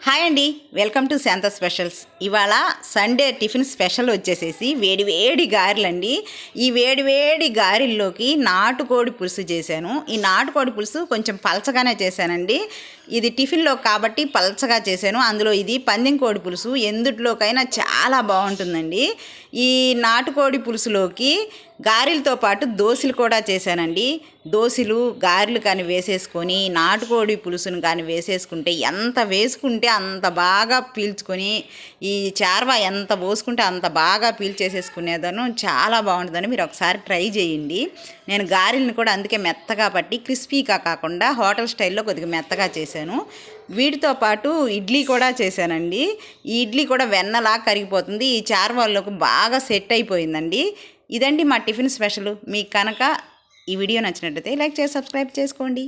Hi అండి, welcome to Shanta specials. ఇవాళ Sunday tiffin special వచ్చేసేసి వేడి వేడి గారెలండి. ఈ వేడి వేడి గారెల్లోకి నాటుకోడి పులుసు చేశాను. ఈ నాటుకోడి పులుసు కొంచెం పలచగానే చేశానండి. ఇది టిఫిన్లో కాబట్టి పలచగా చేశాను. అందులో ఇది పందెం కోడి పులుసు ఎందుట్లోకైనా చాలా బాగుంటుందండి. ఈ నాటుకోడి పులుసులోకి గారెలతో పాటు దోశలు కూడా చేశానండి. దోశలు గారెలు కానీ వేసేసుకొని నాటుకోడి పులుసును కానీ వేసేసుకుంటే ఎంత వేసుకుంటే అంత బాగా పీల్చుకొని ఈ చార్వా ఎంత పోసుకుంటే అంత బాగా పీల్చేసేసుకునేదాను. చాలా బాగుంటుందని మీరు ఒకసారి ట్రై చేయండి. నేను గారెలను కూడా అందుకే మెత్తగా పట్టి క్రిస్పీగా కాకుండా హోటల్ స్టైల్లో కొద్దిగా మెత్తగా చేశాను. వీటితో పాటు ఇడ్లీ కూడా చేశానండి. ఈ ఇడ్లీ కూడా వెన్నలా కరిగిపోతుంది. ఈ చార్వాల్లోకి బాగా సెట్ అయిపోయిందండి. ఇదండి మా టిఫిన్ స్పెషల్. మీకు కనుక ఈ వీడియో నచ్చినట్లయితే లైక్ చేసి సబ్స్క్రైబ్ చేసుకోండి.